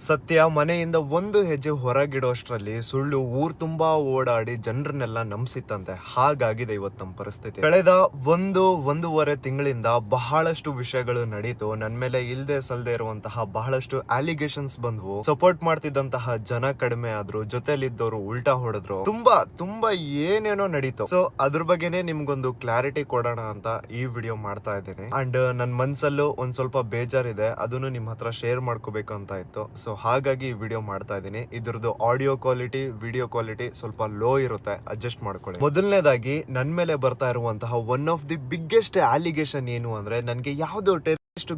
ಸತ್ಯ ಮನೆಯಿಂದ ಒಂದು ಹೆಜ್ಜೆ ಹೊರಗಿಡೋಷ್ಟ್ರಲ್ಲಿ ಸುಳ್ಳು ಊರ್ ತುಂಬಾ ಓಡಾಡಿ ಜನರನ್ನೆಲ್ಲ ನಂಬಿಸಿತ್ತಂತೆ. ಹಾಗಾಗಿದೆ ಇವತ್ತು ನಮ್ಮ ಪರಿಸ್ಥಿತಿ. ಕಳೆದ ಒಂದೂವರೆ ತಿಂಗಳಿಂದ ಬಹಳಷ್ಟು ವಿಷಯಗಳು ನಡೀತು. ನನ್ ಮೇಲೆ ಇಲ್ದೆ ಸಲ್ದೆ ಇರುವಂತಹ ಬಹಳಷ್ಟು ಅಲಿಗೇಷನ್ಸ್ ಬಂದ್ವು. ಸಪೋರ್ಟ್ ಮಾಡ್ತಿದ್ದಂತಹ ಜನ ಕಡಿಮೆ ಆದ್ರು, ಜೊತೆಲಿದ್ದವರು ಉಲ್ಟಾ ಹೊಡೆದ್ರು. ತುಂಬಾ ಏನೇನೋ ನಡೀತು. ಸೊ ಅದ್ರ ಬಗ್ಗೆನೆ ನಿಮ್ಗೊಂದು ಕ್ಲಾರಿಟಿ ಕೊಡೋಣ ಅಂತ ಈ ವಿಡಿಯೋ ಮಾಡ್ತಾ ಇದ್ದೀನಿ. ಅಂಡ್ ನನ್ ಮನ್ಸಲ್ಲೂ ಒಂದ್ ಸ್ವಲ್ಪ ಬೇಜಾರಿದೆ, ಅದನ್ನು ನಿಮ್ ಹತ್ರ ಶೇರ್ ಮಾಡ್ಕೋಬೇಕು ಅಂತ ಇತ್ತು. ಸೊ ಹಾಗಾಗಿ ಈ ವಿಡಿಯೋ ಮಾಡ್ತಾ ಇದ್ದೀನಿ. ಇದ್ರದ್ದು ಆಡಿಯೋ ಕ್ವಾಲಿಟಿ, ವಿಡಿಯೋ ಕ್ವಾಲಿಟಿ ಸ್ವಲ್ಪ ಲೋ ಇರುತ್ತೆ, ಅಡ್ಜಸ್ಟ್ ಮಾಡ್ಕೊಳ್ಳಿ. ಮೊದಲನೇದಾಗಿ ನನ್ ಮೇಲೆ ಬರ್ತಾ ಇರುವಂತಹ one of the biggest allegation ಏನು ಅಂದ್ರೆ, ನನ್ಗೆ ಯಾವ್ದೋ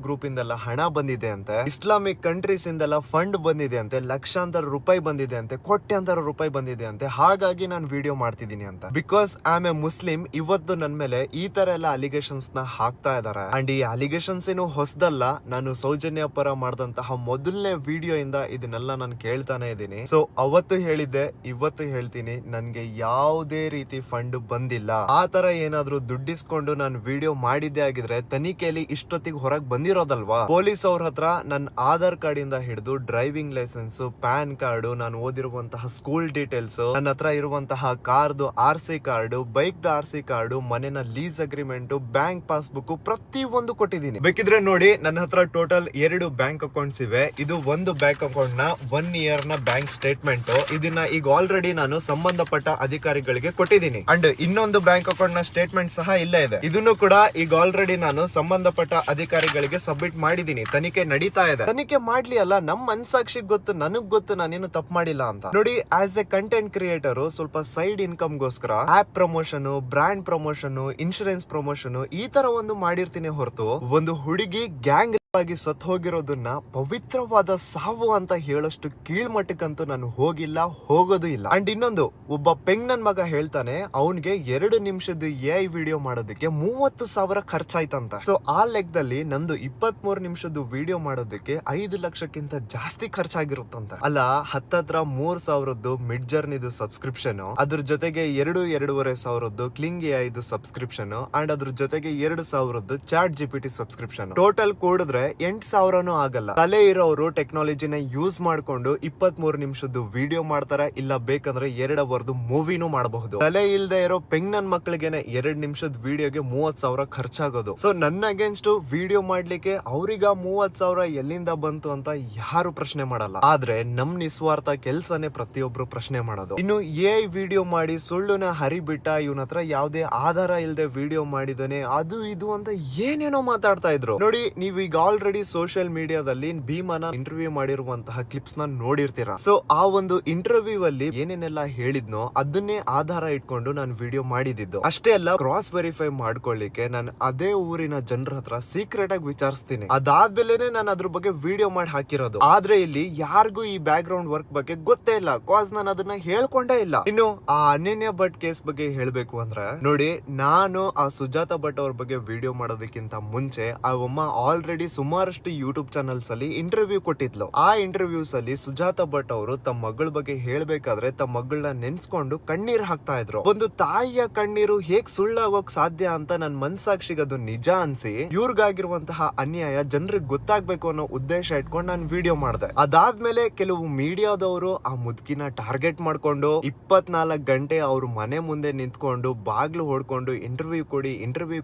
ಗ್ರೂಪ್ ಇಂದೆಲ್ಲ ಹಣ ಬಂದಿದೆ ಅಂತೆ, ಇಸ್ಲಾಮಿಕ್ ಕಂಟ್ರೀಸ್ ಇಂದೆಲ್ಲ ಫಂಡ್ ಬಂದಿದೆ ಅಂತೆ, ಲಕ್ಷಾಂತರ ರೂಪಾಯಿ ಬಂದಿದೆ ಅಂತೆ, ಕೋಟ್ಯಾಂತರ ರೂಪಾಯಿ ಬಂದಿದೆ ಅಂತೆ. ಹಾಗಾಗಿ ನಾನು ವಿಡಿಯೋ ಮಾಡ್ತಿದ್ದೀನಿ ಅಂತ. Because I am A Muslim. ಇವತ್ತು ನನ್ ಮೇಲೆ ಈ ತರ ಎಲ್ಲ ಅಲಿಗೇಷನ್ಸ್ ನ ಹಾಕ್ತಾ ಇದಾರೆ. ಅಂಡ್ ಈ ಅಲಿಗೇಷನ್ಸ್ ಏನು ಹೊಸದಲ್ಲ. ನಾನು ಸೌಜನ್ಯ ಪರ ಮಾಡಿದಂತಹ ಮೊದಲನೇ ವಿಡಿಯೋ ಇಂದ ಇದನ್ನೆಲ್ಲ ನಾನು ಕೇಳ್ತಾನೆ ಇದ್ದೀನಿ. ಸೊ ಅವತ್ತು ಹೇಳಿದ್ದೆ, ಇವತ್ತು ಹೇಳ್ತೀನಿ, ನನ್ಗೆ ಯಾವುದೇ ರೀತಿ ಫಂಡ್ ಬಂದಿಲ್ಲ. ಆ ತರ ಏನಾದ್ರೂ ದುಡ್ಡಿಸ್ಕೊಂಡು ನಾನು ವಿಡಿಯೋ ಮಾಡಿದ್ದೆ ಆಗಿದ್ರೆ ತನಿಖೆಯಲ್ಲಿ ಇಷ್ಟೊತ್ತಿಗೆ ಹೊರಗೆ ಬಂದಿರೋದಲ್ವಾ. ಪೊಲೀಸ್ ಅವ್ರ ಹತ್ರ ನನ್ನ ಆಧಾರ್ ಕಾರ್ಡ್ ಇಂದ ಹಿಡಿದು ಡ್ರೈವಿಂಗ್ ಲೈಸೆನ್ಸ್, ಪ್ಯಾನ್ ಕಾರ್ಡ್, ನಾನು ಓದಿರುವಂತಹ ಸ್ಕೂಲ್ ಡೀಟೇಲ್ಸ್, ನನ್ನ ಹತ್ರ ಇರುವಂತಹ ಕಾರ್ದು RC card, bike the RC card, ಮನೆನ ಲೀಸ್ ಅಗ್ರಿಮೆಂಟ್, ಬ್ಯಾಂಕ್ ಪಾಸ್ಬುಕ್ ಪ್ರತಿ ಒಂದು ಕೊಟ್ಟಿದ್ದೀನಿ. ಬೇಕಿದ್ರೆ ನೋಡಿ, ನನ್ನ ಹತ್ರ ಟೋಟಲ್ 2 ಬ್ಯಾಂಕ್ ಅಕೌಂಟ್ಸ್ ಇವೆ. ಇದು ಒಂದು ಬ್ಯಾಂಕ್ ಅಕೌಂಟ್ ನ 1 ಇಯರ್ ನ ಬ್ಯಾಂಕ್ ಸ್ಟೇಟ್ಮೆಂಟ್. ಇದನ್ನ ಈಗ ಆಲ್ರೆಡಿ ನಾನು ಸಂಬಂಧಪಟ್ಟ ಅಧಿಕಾರಿಗಳಿಗೆ ಕೊಟ್ಟಿದ್ದೀನಿ. ಅಂಡ್ ಇನ್ನೊಂದು ಬ್ಯಾಂಕ್ ಅಕೌಂಟ್ ನ ಸ್ಟೇಟ್ಮೆಂಟ್ ಸಹ ಇಲ್ಲೇ ಇದೆ. ಇದನ್ನು ಕೂಡ ಈಗ ಆಲ್ರೆಡಿ ನಾನು ಸಂಬಂಧಪಟ್ಟ ಅಧಿಕಾರಿಗಳಿಗೆ ಸಬ್ಮಿಟ್ ಮಾಡಿದೀನಿ. ತನಿಖೆ ನಡೀತಾ ಇದೆ. ತನಿಖೆ ಮಾಡ್ಲಿ ಅಲ್ಲ, ನಮ್ ಮನ್ಸಾಕ್ಷಿಗೆ ಗೊತ್ತು, ನನಗ್ ಗೊತ್ತು ನಾನೇನು ತಪ್ಪು ಮಾಡಿಲ್ಲ ಅಂತ. ನೋಡಿ, ಆಸ್ ಎ ಕಂಟೆಂಟ್ ಕ್ರಿಯೇಟರ್ ಸ್ವಲ್ಪ ಸೈಡ್ ಇನ್ಕಮ್ ಗೋಸ್ಕರ app promotion, brand promotion, insurance promotion ಈ ತರ ಒಂದು ಮಾಡಿರ್ತೀನಿ ಹೊರತು ಒಂದು ಹುಡುಗಿ ಗ್ಯಾಂಗ್ ಆಗಿ ಸತ್ ಹೋಗಿರೋದನ್ನ ಪವಿತ್ರವಾದ ಸಾವು ಅಂತ ಹೇಳೋಷ್ಟು ಕೀಳ್ಮಟ್ಟಕ್ಕಂತೂ ನಾನು ಹೋಗಿಲ್ಲ, ಹೋಗೋದು ಇಲ್ಲ. ಅಂಡ್ ಇನ್ನೊಂದು, ಒಬ್ಬ ಪೆಂಗ್ ನನ್ ಮಗ ಹೇಳ್ತಾನೆ, ಅವನ್ಗೆ 2 ನಿಮಿಷದ AI ವಿಡಿಯೋ ಮಾಡೋದಕ್ಕೆ 30,000 ಖರ್ಚಾಯ್ತಂತ. ಸೊ ಆ ಲೆಕ್ಕದಲ್ಲಿ ನಂದು 23 ನಿಮಿಷದ ವಿಡಿಯೋ ಮಾಡೋದಕ್ಕೆ 5 ಲಕ್ಷಕ್ಕಿಂತ ಜಾಸ್ತಿ ಖರ್ಚಾಗಿರುತ್ತಂತ. ಅಲ್ಲ, ಹತ್ತತ್ರ 3,000 ಮಿಡ್ ಜರ್ನಿದು ಸಬ್ಸ್ಕ್ರಿಪ್ಷನ್, ಅದ್ರ ಜೊತೆಗೆ 2-2.5 ಸಾವಿರದ್ದು ಕ್ಲಿಂಗ್ AI ಸಬ್ಸ್ಕ್ರಿಪ್ಷನ್, ಅಂಡ್ ಅದ್ರ ಜೊತೆಗೆ 2,000 ಚಾಟ್ GPT ಸಬ್ಸ್ಕ್ರಿಪ್ಷನ್. ಟೋಟಲ್ ಕೂಡಿದ್ರೆ 8,000 ಆಗಲ್ಲ. ತಲೆ ಇರೋರು ಟೆಕ್ನಾಲಜಿನ ಯೂಸ್ ಮಾಡ್ಕೊಂಡು 23 ನಿಮಿಷದ್ದು ವಿಡಿಯೋ ಮಾಡ್ತಾರೆ, ಇಲ್ಲ ಬೇಕಂದ್ರೆ 2 ಅವರ್ದು ಮೂವಿನೂ ಮಾಡಬಹುದು. ತಲೆ ಇಲ್ದೆ ಇರೋ ಪೆಂಗ್ ನನ್ ಮಕ್ಳಿಗೆನೆ 2 ನಿಮಿಷದ ವಿಡಿಯೋಗೆ 30,000 ಖರ್ಚಾಗೋದು. ಸೊ ನನ್ನ ಅಗೇನ್ಸ್ಟ್ ವಿಡಿಯೋ ಮಾಡ್ಲಿಕ್ಕೆ ಅವ್ರಿಗ 30,000 ಎಲ್ಲಿಂದ ಬಂತು ಅಂತ ಯಾರು ಪ್ರಶ್ನೆ ಮಾಡಲ್ಲ. ಆದ್ರೆ ನಮ್ ನಿಸ್ವಾರ್ಥ ಕೆಲ್ಸನೇ ಪ್ರತಿಯೊಬ್ರು ಪ್ರಶ್ನೆ ಮಾಡೋದು. ಇನ್ನು AI ವಿಡಿಯೋ ಮಾಡಿ ಸುಳ್ಳುನ ಹರಿಬಿಟ್ಟ, ಇವನ ಹತ್ರ ಯಾವ್ದೇ ಆಧಾರ ಇಲ್ದೆ ವಿಡಿಯೋ ಮಾಡಿದಾನೆ, ಅದು ಇದು ಅಂತ ಏನೇನೋ ಮಾತಾಡ್ತಾ ಇದ್ರು. ನೋಡಿ, ನೀವೀಗ ಆಲ್ರೆಡಿ ಸೋಷಿಯಲ್ ಮೀಡಿಯಾದಲ್ಲಿ ಭೀಮನ ಇಂಟರ್ವ್ಯೂ ಮಾಡಿರುವಂತಹ ಕ್ಲಿಪ್ಸ್ ನ ನೋಡಿರ್ತೀರಾ. ಸೊ ಆ ಒಂದು ಇಂಟರ್ವ್ಯೂ ಅಲ್ಲಿ ಏನೇನೆಲ್ಲ ಹೇಳಿದ್ನೋ ಅದನ್ನೇ ಆಧಾರ ಇಟ್ಕೊಂಡು ನಾನು ವಿಡಿಯೋ ಮಾಡಿದ್ದು. ಅಷ್ಟೇ ಅಲ್ಲ, ಕ್ರಾಸ್ ವೆರಿಫೈ ಮಾಡ್ಕೊಳ್ಳಿಕ್ಕೆ ನಾನು ಅದೇ ಊರಿನ ಜನರ ಹತ್ರ ಸೀಕ್ರೆಟ್ ಆಗಿ ವಿಚಾರಿಸ್ತೀನಿ. ಅದಾದ್ಮೇಲೆ ನಾನು ಅದ್ರ ಬಗ್ಗೆ ವಿಡಿಯೋ ಮಾಡಿ ಹಾಕಿರೋದು. ಆದ್ರೆ ಇಲ್ಲಿ ಯಾರಿಗೂ ಈ ಬ್ಯಾಕ್ ಗ್ರೌಂಡ್ ವರ್ಕ್ ಬಗ್ಗೆ ಗೊತ್ತೇ ಇಲ್ಲ, ಕಾಸ್ ನಾನು ಅದನ್ನ ಹೇಳ್ಕೊಂಡೇ ಇಲ್ಲ. ಇನ್ನು ಆ ಅನನ್ಯ ಭಟ್ ಕೇಸ್ ಬಗ್ಗೆ ಹೇಳ್ಬೇಕು ಅಂದ್ರೆ, ನೋಡಿ, ನಾನು ಆ ಸುಜಾತ ಭಟ್ ಅವ್ರ ಬಗ್ಗೆ ವಿಡಿಯೋ ಮಾಡೋದಕ್ಕಿಂತ ಮುಂಚೆ ಆ ಒಮ್ಮ ಆಲ್ರೆಡಿ ಸುಮಾರಷ್ಟು ಯೂಟ್ಯೂಬ್ ಚಾನಲ್ಸ್ ಅಲ್ಲಿ ಇಂಟರ್ವ್ಯೂ ಕೊಟ್ಟಿದ್ಲು. ಆ ಇಂಟರ್ವ್ಯೂಸ್ ಅಲ್ಲಿ ಸುಜಾತ ಭಟ್ ಅವರು ತಮ್ಮ ಮಗಳ ಬಗ್ಗೆ ಹೇಳ್ಬೇಕಾದ್ರೆ ತಮ್ಮ ಮಗಳನ್ನ ನೆನ್ಸ್ಕೊಂಡು ಕಣ್ಣೀರ್ ಹಾಕ್ತಾ ಇದ್ರು. ಒಂದು ತಾಯಿಯ ಕಣ್ಣೀರು ಹೇಗ್ ಸುಳ್ಳಾಗೋಕ್ ಸಾಧ್ಯ ಅಂತ ನನ್ ಮನ್ಸಾಕ್ಷಿಗೆ ಅದು ನಿಜ ಅನ್ಸಿ, ಇವ್ರಿಗಾಗಿರುವಂತಹ ಅನ್ಯಾಯ ಜನರಿಗೆ ಗೊತ್ತಾಗ್ಬೇಕು ಅನ್ನೋ ಉದ್ದೇಶ ಇಟ್ಕೊಂಡು ನಾನು ವಿಡಿಯೋ ಮಾಡಿದೆ. ಅದಾದ್ಮೇಲೆ ಕೆಲವು ಮೀಡಿಯಾದವರು ಆ ಮುದುಕಿನ ಟಾರ್ಗೆಟ್ ಮಾಡ್ಕೊಂಡು 24 ಗಂಟೆ ಅವ್ರ ಮನೆ ಮುಂದೆ ನಿಂತ್ಕೊಂಡು ಬಾಗ್ಲು ಹೊಡ್ಕೊಂಡು ಇಂಟರ್ವ್ಯೂ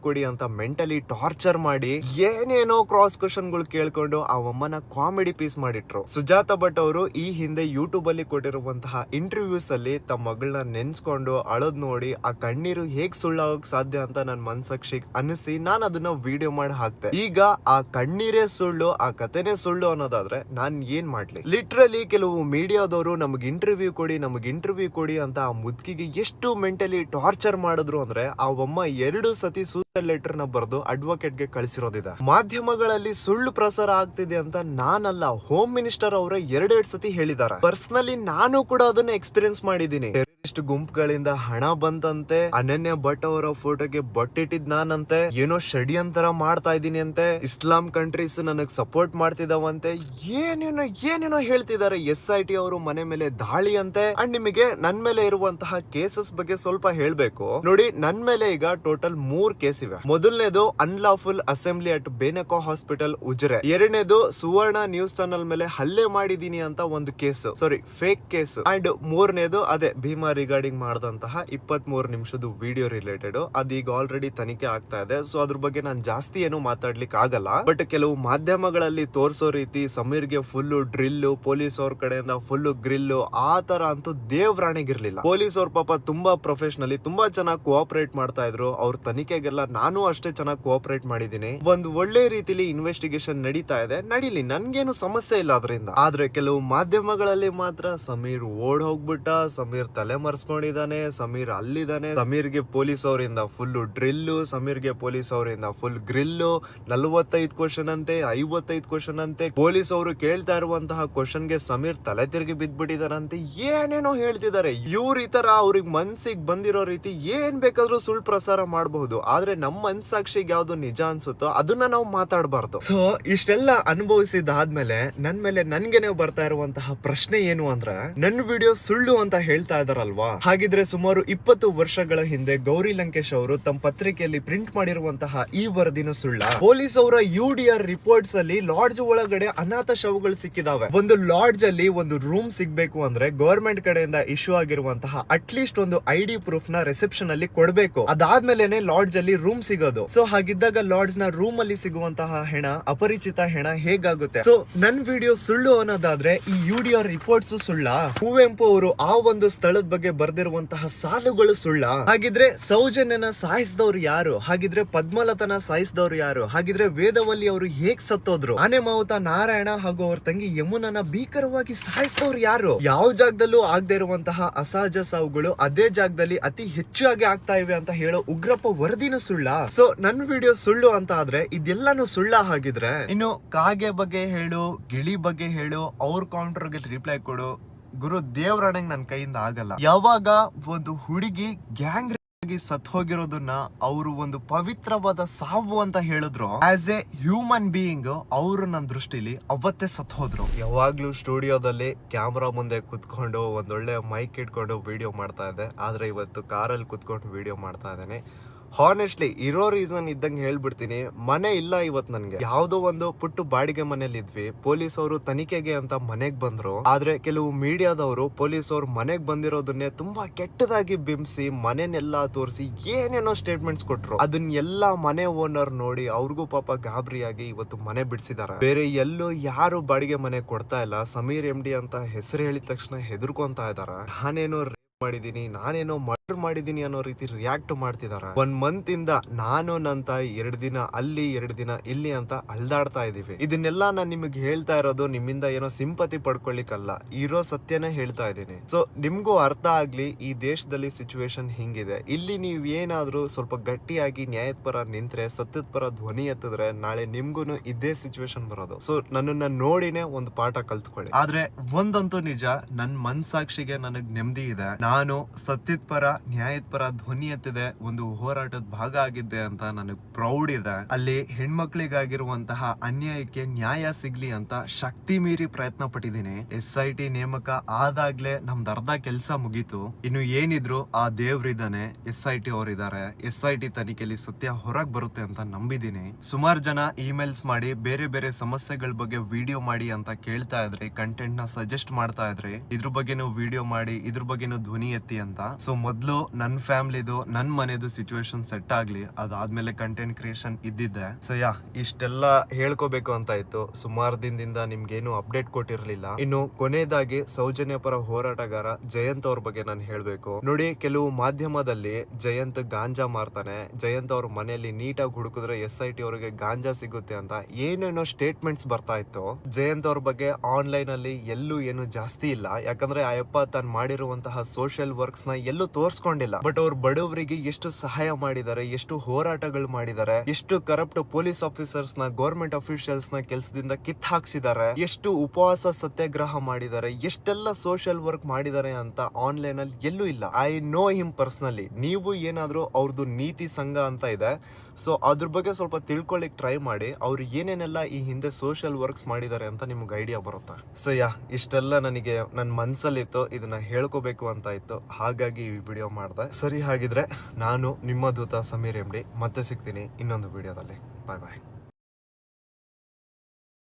ಕೊಡಿ ಅಂತ ಮೆಂಟಲಿ ಟಾರ್ಚರ್ ಮಾಡಿ ಏನೇನೋ ಕ್ರಾಸ್ ಕ್ವಶನ್ ಗಳು ಕೇಳ್ಕೊಂಡು ಆ ಅಮ್ಮನ ಕಾಮಿಡಿ ಪೀಸ್ ಮಾಡಿಟ್ರು. ಸುಜಾತ ಭಟ್ ಅವರು ಈ ಹಿಂದೆ ಯೂಟ್ಯೂಬ್ ಅಲ್ಲಿ ಕೊಟ್ಟಿರುವಂತಹ ಇಂಟರ್ವ್ಯೂಸ್ ಅಲ್ಲಿ ತಮ್ಮ ಮಗಳನ್ನ ನೆನ್ಸ್ಕೊಂಡು ಅಳದ್ ನೋಡಿ ಆ ಕಣ್ಣೀರು ಹೇಗ್ ಸುಳ್ಳಾಗೋಕ್ ಸಾಧ್ಯ ಅಂತ ನನ್ ಮನ್ಸಾಕ್ಷಿಗೆ ಅನಿಸಿ ನಾನು ಅದನ್ನ ವಿಡಿಯೋ ಮಾಡಿ ಹಾಕ್ತೆ. ಈಗ ಆ ಕಣ್ಣೀರೇ ಸುಳ್ಳು, ಆ ಕಥೆನೇ ಸುಳ್ಳು ಅನ್ನೋದಾದ್ರೆ ನಾನ್ ಏನ್ ಮಾಡ್ಲಿ? ಲಿಟ್ರಲಿ ಕೆಲವು ಮೀಡಿಯಾದವರು ನಮಗ್ ಇಂಟರ್ವ್ಯೂ ಕೊಡಿ ಅಂತ ಆ ಮುದ್ಕಿಗೆ ಎಷ್ಟು ಮೆಂಟಲಿ ಟಾರ್ಚರ್ ಮಾಡಿದ್ರು ಅಂದ್ರೆ, ಆ ಅಮ್ಮ 2 ಸತಿ ಸೂಸೈಡ್ ಲೆಟರ್ ನ ಬರೆದು ಅಡ್ವೊಕೇಟ್ ಗೆ ಕಳಿಸಿರೋದಿದೆ. ಮಾಧ್ಯಮಗಳಲ್ಲಿ ಸುಳ್ಳು ಪ್ರಸಾರ ಆಗ್ತಿದೆ ಅಂತ ನಾನಲ್ಲ, ಹೋಮ್ ಮಿನಿಸ್ಟರ್ ಅವರೇ 2 ಸತಿ ಹೇಳಿದ್ದಾರೆ. ಪರ್ಸನಲಿ ನಾನು ಕೂಡ ಅದನ್ನ ಎಕ್ಸ್ಪೀರಿಯನ್ಸ್ ಮಾಡಿದ್ದೀನಿ. ಟೆರರಿಸ್ಟ್ ಗುಂಪುಗಳಿಂದ ಹಣ ಬಂತಂತೆ, ಅನನ್ಯ ಭಟ್ ಅವರ ಫೋಟೋಗೆ ಬೊಟ್ಟಿಟ್ಟಿದ್ ನಾನಂತೆ, ಏನೋ ಷಡ್ಯಂತರ ಮಾಡ್ತಾ ಇದೀನಿ ಅಂತೆ, ಇಸ್ಲಾಂ ಕಂಟ್ರೀಸ್ ನನಗ್ ಸಪೋರ್ಟ್ ಮಾಡ್ತಿದಾವಂತೆ, ಏನೇನೋ ಹೇಳ್ತಿದ್ದಾರೆ. SIT ಅವರು ಮನೆ ಮೇಲೆ ದಾಳಿ ಅಂತೆ. ಅಂಡ್ ನಿಮಗೆ ನನ್ ಮೇಲೆ ಇರುವಂತಹ ಕೇಸಸ್ ಬಗ್ಗೆ ಸ್ವಲ್ಪ ಹೇಳ್ಬೇಕು ನೋಡಿ. ನನ್ ಮೇಲೆ ಈಗ ಟೋಟಲ್ 3 ಕೇಸ್ ಇವೆ. ಮೊದಲನೇದು unlawful assembly at Benaka hospital Ujire, ಎರಡನೇದು ಸುವರ್ಣ ನ್ಯೂಸ್ ಚಾನಲ್ ಮೇಲೆ ಹಲ್ಲೆ ಮಾಡಿದೀನಿ ಅಂತ ಒಂದು case, sorry fake case, and ಮೂರನೇದು ಅದೇ ಭೀಮಾ ರಿಗಾರ್ಡಿಂಗ್ ಮಾಡಿದಂತಹ 23 ನಿಮಿಷದ ವಿಡಿಯೋ ರಿಲೇಟೆಡ್. ಅದೀಗ ಆಲ್ರೆಡಿ ತನಿಖೆ ಆಗ್ತಾ ಇದೆ. ಸೊ ಅದ್ರ ಬಗ್ಗೆ ನಾನು ಜಾಸ್ತಿ ಏನು ಮಾತಾಡ್ಲಿಕ್ಕೆ ಆಗಲ್ಲ. ಬಟ್ ಕೆಲವು ಮಾಧ್ಯಮಗಳಲ್ಲಿ ತೋರ್ಸೋ ರೀತಿ ಸಮೀರ್ಗೆ ಫುಲ್ ಡ್ರಿಲ್, ಪೊಲೀಸ್ ಅವ್ರ ಕಡೆಯಿಂದ ಫುಲ್ ಗ್ರಿಲ್, ಆ ತರ ಅಂತೂ ದೇವ್ರಾಣಿಗಿರ್ಲಿಲ್ಲ. ಪೊಲೀಸ್ ಅವ್ರ ಪಾಪ ತುಂಬಾ ಪ್ರೊಫೆಷನಲಿ ತುಂಬಾ ಚೆನ್ನಾಗಿ ಕೋಆಪರೇಟ್ ಮಾಡ್ತಾ ಇದ್ರು. ಅವ್ರ ತನಿಖೆಗೆಲ್ಲ ನಾನು ಅಷ್ಟೇ ಚೆನ್ನಾಗಿ ಕೋಆಪರೇಟ್ ಮಾಡಿದೀನಿ. ಒಂದು ಒಳ್ಳೆ ರೀತಿಲಿ ಇನ್ವೆಸ್ಟಿಗೇಷನ್ ನಡೀತಾ ಇದೆ, ನಡೀಲಿ, ನನ್ಗೇನು ಸಮಸ್ಯೆ ಇಲ್ಲ ಅದರಿಂದ. ಆದ್ರೆ ಕೆಲವು ಮಾಧ್ಯಮಗಳಲ್ಲಿ ಮಾತ್ರ ಸಮೀರ್ ಓಡ್ ಹೋಗ್ಬಿಟ್ಟ, ಸಮೀರ್ ತಲೆ ಮರ್ಸ್ಕೊಂಡಿದ್ದಾನೆ, ಸಮೀರ್ ಅಲ್ಲಿದ್ದಾನೆ, ಸಮೀರ್ಗೆ ಪೊಲೀಸ್ ಅವರಿಂದ ಫುಲ್ ಡ್ರಿಲ್, ಸಮೀರ್ಗೆ ಪೊಲೀಸ್ ಅವರಿಂದ ಫುಲ್ ಗ್ರಿಲ್, 45 ಕ್ವಶನ್ ಅಂತೆ, 55 ಕ್ವಶನ್ ಅಂತೆ, ಪೊಲೀಸ್ ಅವರು ಕೇಳ್ತಾ ಇರುವಂತಹ ಕ್ವಶನ್ ಗೆ ಸಮೀರ್ ತಲೆ ತಿರುಗಿ ಬಿದ್ದ್ಬಿಟ್ಟಿದಾರಂತೆ, ಏನೇನೋ ಹೇಳ್ತಿದ್ದಾರೆ. ಇವ್ರ ಈ ತರ ಅವ್ರಿಗೆ ಮನ್ಸಿಗೆ ಬಂದಿರೋ ರೀತಿ ಏನ್ ಬೇಕಾದ್ರೂ ಸುಳ್ಳು ಪ್ರಸಾರ ಮಾಡಬಹುದು. ಆದ್ರೆ ನಮ್ಮ ಮನ್ಸಾಕ್ಷಿಗೆ ಯಾವ್ದು ನಿಜ ಅನ್ಸುತ್ತೋ ಅದನ್ನ ನಾವು ಮಾತಾಡಬಾರ್ದು. ಸೊ ಇಷ್ಟೆಲ್ಲ ಅನುಭವಿಸಿದಾದ್ಮೇಲೆ ನನ್ ಮೇಲೆ ನನ್ಗೆನೆ ಬರ್ತಾ ಇರುವಂತಹ ಪ್ರಶ್ನೆ ಏನು ಅಂದ್ರೆ, ನನ್ನ ವಿಡಿಯೋ ಸುಳ್ಳು ಅಂತ ಹೇಳ್ತಾ ಇದಾರಲ್ವಾ, ಹಾಗಿದ್ರೆ ಸುಮಾರು 20 ವರ್ಷಗಳ ಹಿಂದೆ ಗೌರಿ ಲಂಕೇಶ್ ಅವರು ತಮ್ಮ ಪತ್ರಿಕೆಯಲ್ಲಿ ಪ್ರಿಂಟ್ ಮಾಡಿರುವಂತಹ ಈ ವರದಿನ ಸುಳ್ಳ? ಪೊಲೀಸ್ ಅವರ UDR ರಿಪೋರ್ಟ್ಸ್ ಅಲ್ಲಿ ಲಾಡ್ಜ್ ಒಳಗಡೆ ಅನಾಥ ಶವಗಳು ಸಿಕ್ಕಿದಾವೆ. ಒಂದು ಲಾಡ್ಜ್ ಅಲ್ಲಿ ಒಂದು ರೂಮ್ ಸಿಗ್ಬೇಕು ಅಂದ್ರೆ ಗವರ್ಮೆಂಟ್ ಕಡೆಯಿಂದ ಇಶ್ಯೂ ಆಗಿರುವಂತಹ ಅಟ್ಲೀಸ್ಟ್ ಒಂದು ID ಪ್ರೂಫ್ ನ ರಿಸೆಪ್ಷನ್ ಅಲ್ಲಿ ಕೊಡ್ಬೇಕು. ಅದಾದ್ಮೇಲೆನೆ ಲಾಡ್ಜ್ ಅಲ್ಲಿ ರೂಮ್ ಸಿಗೋದು. ಸೊ ಹಾಗಿದ್ದಾಗ ಲಾಡ್ಜ್ ನ ರೂಮ್ ಅಲ್ಲಿ ಸಿಗುವಂತಹ ಹೆಣ ಅಪರಿಚಿತ ಹೆಣ ಹೇಗಾಗುತ್ತೆ? ಸೊ ನನ್ ವಿಡಿಯೋ ಸುಳ್ಳು ಅನ್ನೋದಾದ್ರೆ ಈ UDR ರಿಪೋರ್ಟ್ಸ್ ಸುಳ್ಳ? ಕುವೆಂಪು ಅವರು ಆ ಒಂದು ಸ್ಥಳದ ಬಗ್ಗೆ ಬರ್ದಿರುವಂತಹ ಸಾಲುಗಳು ಸುಳ್ಳ? ಹಾಗಿದ್ರೆ ಸೌಜನ್ಯನ ಸಾಯಿಸಿದವ್ರು ಯಾರು? ಹಾಗಿದ್ರೆ ಪದ್ಮಲತನ ಸಾಯಿಸಿದವ್ರು ಯಾರು? ಹಾಗಿದ್ರೆ ವೇದವಲ್ಲಿ ಅವರು ಹೇಗ್ ಸತ್ತೋದ್ರು? ಆನೆ ಮಾವುತ ನಾರಾಯಣ ಹಾಗೂ ಅವ್ರ ತಂಗಿ ಯಮುನನ ಭೀಕರವಾಗಿ ಸಾಯಿಸಿದವ್ರು ಯಾರು? ಯಾವ ಜಾಗದಲ್ಲೂ ಆಗದೆ ಇರುವಂತಹ ಅಸಹಜ ಸಾವುಗಳು ಅದೇ ಜಾಗದಲ್ಲಿ ಅತಿ ಹೆಚ್ಚಾಗಿ ಆಗ್ತಾ ಇವೆ ಅಂತ ಹೇಳೋ ಉಗ್ರಪ್ಪ ವರದಿನ ಸುಳ್ಳ? ಸೊ ನನ್ ವಿಡಿಯೋ ಸುಳ್ಳು ಅಂತ ಆದ್ರೆ ಇದೆಲ್ಲಾನು ಸುಳ್ಳ? ಹಾಗಿದ್ರೆ ಇನ್ನು ಕಾಗೆ ಬಗ್ಗೆ ಹೇಳು, ಗಿಳಿ ಬಗ್ಗೆ ಹೇಳು, ಅವ್ರ ಕೌಂಟರ್ಗೆ ರಿಪ್ಲೈ ಕೊಡು, ಗುರು ದೇವ್ರಾಣಂಗ್ ನನ್ ಕೈಯಿಂದ ಆಗಲ್ಲ. ಯಾವಾಗ ಒಂದು ಹುಡುಗಿ ಗ್ಯಾಂಗ್ ಸತ್ ಹೋಗಿರೋದನ್ನ ಅವರು ಒಂದು ಪವಿತ್ರವಾದ ಸಾವು ಅಂತ ಹೇಳಿದ್ರು, ಆಸ್ ಎ ಹ್ಯೂಮನ್ ಬೀಯಿಂಗ್ ಅವರು ನನ್ನ ದೃಷ್ಟಿಲಿ ಅವತ್ತೇ ಸತ್ ಹೋದ್ರು. ಯಾವಾಗ್ಲೂ ಸ್ಟುಡಿಯೋದಲ್ಲಿ ಕ್ಯಾಮ್ರಾ ಮುಂದೆ ಕುತ್ಕೊಂಡು ಒಂದೊಳ್ಳೆ ಮೈಕ್ ಇಟ್ಕೊಂಡು ವಿಡಿಯೋ ಮಾಡ್ತಾ ಇದ್ದೆ, ಆದ್ರೆ ಇವತ್ತು ಕಾರಲ್ಲಿ ಕುತ್ಕೊಂಡು ವಿಡಿಯೋ ಮಾಡ್ತಾ ಇದ್ದೇನೆ. ಹಾನೆಸ್ಟ್ಲಿ ಇರೋ ರೀಸನ್ ಇದ್ದಂಗೆ ಹೇಳ್ಬಿಡ್ತೀನಿ, ಮನೆ ಇಲ್ಲ ಇವತ್ ನನ್ಗೆ. ಯಾವ್ದೋ ಒಂದು ಪುಟ್ಟು ಬಾಡಿಗೆ ಮನೇಲಿ ಇದ್ವಿ, ಪೊಲೀಸ್ ಅವರು ತನಿಖೆಗೆ ಅಂತ ಮನೆಗ್ ಬಂದ್ರು. ಆದ್ರೆ ಕೆಲವು ಮೀಡಿಯಾದವರು ಪೊಲೀಸ್ ಅವ್ರು ಮನೆಗ್ ಬಂದಿರೋದನ್ನೇ ತುಂಬಾ ಕೆಟ್ಟದಾಗಿ ಬಿಂಬಿಸಿ ಮನೆನೆಲ್ಲಾ ತೋರಿಸಿ ಏನೇನೋ ಸ್ಟೇಟ್ಮೆಂಟ್ಸ್ ಕೊಟ್ರು. ಅದನ್ನೆಲ್ಲಾ ಮನೆ ಓನರ್ ನೋಡಿ ಅವ್ರಿಗೂ ಪಾಪ ಗಾಬರಿಯಾಗಿ ಇವತ್ತು ಮನೆ ಬಿಡಿಸಿದಾರೆ. ಬೇರೆ ಎಲ್ಲೂ ಯಾರು ಬಾಡಿಗೆ ಮನೆ ಕೊಡ್ತಾ ಇಲ್ಲ. ಸಮೀರ್ MD ಅಂತ ಹೆಸರು ಹೇಳಿದ ತಕ್ಷಣ ಹೆದರ್ಕೊಂತಾ ಇದಾರೆ. ನಾನೇನೋ ಮಾಡಿದೀನಿ, ನಾನೇನೋ ಮರ್ಡರ್ ಮಾಡಿದೀನಿ ಅನ್ನೋ ರೀತಿ ರಿಯಾಕ್ಟ್ ಮಾಡ್ತಿದಾರೆ. 1 ಮಂತ್ ಇಂದ ನಾನು ನನ್ನ ತಾಯಿ 2 ದಿನ ಅಲ್ಲಿ 2 ದಿನ ಇಲ್ಲಿ ಅಂತ ಅಲ್ದಾಡ್ತಾ ಇದೀವಿ. ಇದನ್ನೆಲ್ಲ ನಾನು ನಿಮಗೆ ಹೇಳ್ತಾ ಇರೋದು ನಿಮ್ಮಿಂದ ಏನೋ ಸಿಂಪತಿ ಪಡ್ಕೊಳ್ಳಿಕ್ಕಲ್ಲ, ಇರೋ ಸತ್ಯನೇ ಹೇಳ್ತಾ ಇದ್ದೀನಿ. ಸೊ ನಿಮ್ಗೂ ಅರ್ಥ ಆಗ್ಲಿ ಈ ದೇಶದಲ್ಲಿ ಸಿಚುವೇಶನ್ ಹಿಂಗಿದೆ. ಇಲ್ಲಿ ನೀವ್ ಏನಾದ್ರೂ ಸ್ವಲ್ಪ ಗಟ್ಟಿಯಾಗಿ ನ್ಯಾಯದ ಪರ ನಿಂತ್ರೆ, ಸತ್ಯದ ಪರ ಧ್ವನಿ ಎತ್ತಿದ್ರೆ ನಾಳೆ ನಿಮ್ಗೂನು ಇದೇ ಸಿಚುವೇಶನ್ ಬರೋದು. ಸೊ ನನ್ನನ್ನ ನೋಡಿನೇ ಒಂದು ಪಾಠ ಕಲ್ತ್ಕೊಳ್ಳಿ. ಆದ್ರೆ ಒಂದಂತೂ ನಿಜ, ನನ್ ಮನ್ಸಾಕ್ಷಿಗೆ ನನಗ್ ನೆಮ್ಮದಿ ಇದೆ. ನಾನು ಸತ್ಯದ ಪರ ನ್ಯಾಯದ ಪರ ಧ್ವನಿ ಎತ್ತಿದೆ ಒಂದು ಹೋರಾಟದ ಭಾಗ ಆಗಿದ್ದೆ ಅಂತ ನನಗ್ ಪ್ರೌಡ್ ಇದೆ. ಅಲ್ಲಿ ಹೆಣ್ಮಕ್ಳಿಗಾಗಿರುವಂತಹ ಅನ್ಯಾಯಕ್ಕೆ ನ್ಯಾಯ ಸಿಗ್ಲಿ ಅಂತ ಶಕ್ತಿ ಮೀರಿ ಪ್ರಯತ್ನ ಪಟ್ಟಿದ್ದೀನಿ. SIT ನೇಮಕ ಆದಾಗ್ಲೇ ನಮ್ದು ಅರ್ಧ ಕೆಲ್ಸ ಮುಗೀತು. ಇನ್ನು ಏನಿದ್ರು ಆ ದೇವ್ರಿದ್ದಾನೆ, SIT ಅವರಿದ್ದಾರೆ. SIT ತನಿಖೆಯಲ್ಲಿ ಸತ್ಯ ಹೊರಗ್ ಬರುತ್ತೆ ಅಂತ ನಂಬಿದೀನಿ. ಸುಮಾರು ಜನ ಇಮೇಲ್ಸ್ ಮಾಡಿ ಬೇರೆ ಬೇರೆ ಸಮಸ್ಯೆಗಳ ಬಗ್ಗೆ ವಿಡಿಯೋ ಮಾಡಿ ಅಂತ ಕೇಳ್ತಾ ಇದ್ರಿ, ಕಂಟೆಂಟ್ ನ ಸಜೆಸ್ಟ್ ಮಾಡ್ತಾ ಇದ್ರಿ, ಇದ್ರ ಬಗ್ಗೆನೂ ವಿಡಿಯೋ ಮಾಡಿ, ಇದ್ರ ಬಗ್ಗೆನೂ ಧ್ವನಿ ಎತ್ತಿ ಅಂತ. ಸೊ ಮೊದ್ಲು ನನ್ ಫ್ಯಾಮಿಲಿದು ನನ್ ಮನೆದು ಸಿಚುವೇಶನ್ ಸೆಟ್ ಆಗ್ಲಿ, ಅದಾದ್ಮೇಲೆ ಕಂಟೆಂಟ್ ಕ್ರಿಯೇಷನ್ ಇದ್ದಿದ್ದೆ. ಸೊ ಇಷ್ಟೆಲ್ಲ ಹೇಳ್ಕೋಬೇಕು ಅಂತ ಇತ್ತು. ಸುಮಾರು ದಿನದಿಂದ ನಿಮ್ಗೇನು ಅಪ್ಡೇಟ್ ಕೊಟ್ಟಿರ್ಲಿಲ್ಲ. ಇನ್ನು ಕೊನೆಯದಾಗಿ ಸೌಜನ್ಯ ಪರ ಹೋರಾಟಗಾರ ಜಯಂತ್ ಅವ್ರ ಬಗ್ಗೆ ನಾನು ಹೇಳ್ಬೇಕು ನೋಡಿ. ಕೆಲವು ಮಾಧ್ಯಮದಲ್ಲಿ ಜಯಂತ್ ಗಾಂಜಾ ಮಾರ್ತಾನೆ, ಜಯಂತ್ ಅವ್ರ ಮನೆಯಲ್ಲಿ ನೀಟಾಗಿ ಹುಡುಕಿದ್ರೆ SIT ಅವರಿಗೆ ಗಾಂಜಾ ಸಿಗುತ್ತೆ ಅಂತ ಏನೇನೋ ಸ್ಟೇಟ್ಮೆಂಟ್ಸ್ ಬರ್ತಾ ಇತ್ತು. ಜಯಂತ್ ಅವ್ರ ಬಗ್ಗೆ ಆನ್ಲೈನ್ ಅಲ್ಲಿ ಎಲ್ಲೂ ಏನು ಜಾಸ್ತಿ ಇಲ್ಲ, ಯಾಕಂದ್ರೆ ಆ ಯಪ್ಪ ತಾನು ಮಾಡಿರುವಂತಹ ಸೋಷಿಯಲ್ ಸೋಷಿಯಲ್ ವರ್ಕ್ಸ್ ನ ಎಲ್ಲೂ ತೋರ್ಸ್ಕೊಂಡಿಲ್ಲ. ಬಟ್ ಅವ್ರು ಬಡವರಿಗೆ ಎಷ್ಟು ಸಹಾಯ ಮಾಡಿದ್ದಾರೆ, ಎಷ್ಟು ಹೋರಾಟಗಳು ಮಾಡಿದ್ದಾರೆ, ಎಷ್ಟು ಕರಪ್ಟ್ ಪೊಲೀಸ್ ಆಫೀಸರ್ಸ್ ನ, ಗವರ್ಮೆಂಟ್ ಅಫಿಷಿಯಲ್ಸ್ ನ ಕೆಲಸದಿಂದ ಕಿತ್ ಹಾಕ್ಸಿದ್ದಾರೆ, ಎಷ್ಟು ಉಪವಾಸ ಸತ್ಯಾಗ್ರಹ ಮಾಡಿದ್ದಾರೆ, ಎಷ್ಟೆಲ್ಲ ಸೋಷಿಯಲ್ ವರ್ಕ್ ಮಾಡಿದ್ದಾರೆ ಅಂತ ಆನ್ಲೈನ್ ಅಲ್ಲಿ ಎಲ್ಲೂ ಇಲ್ಲ. I know him personally. ನೀವು ಏನಾದ್ರೂ ಅವ್ರದ್ದು ನೀತಿ ಸಂಘ ಅಂತ ಇದೆ, ಸೊ ಅದ್ರ ಬಗ್ಗೆ ಸ್ವಲ್ಪ ತಿಳ್ಕೊಳ್ಳಿಕ್ ಟ್ರೈ ಮಾಡಿ. ಅವ್ರು ಏನೇನೆಲ್ಲ ಈ ಹಿಂದೆ ಸೋಷಿಯಲ್ ವರ್ಕ್ಸ್ ಮಾಡಿದ್ದಾರೆ ಅಂತ ನಿಮ್ಗೆ ಐಡಿಯಾ ಬರುತ್ತೆ. ಸೊ ಇಷ್ಟೆಲ್ಲ ನನಗೆ ನನ್ನ ಮನ್ಸಲ್ಲಿತ್ತು, ಇದನ್ನ ಹೇಳ್ಕೋಬೇಕು ಅಂತ ಇತ್ತು, ಹಾಗಾಗಿ ಈ ವಿಡಿಯೋ ಮಾಡಿದೆ. ಸರಿ, ಹಾಗಿದ್ರೆ ನಾನು ನಿಮ್ಮ ದೂತ ಸಮೀರ್ MD ಮತ್ತೆ ಸಿಗ್ತೀನಿ ಇನ್ನೊಂದು ವಿಡಿಯೋದಲ್ಲಿ. ಬಾಯ್ ಬಾಯ್.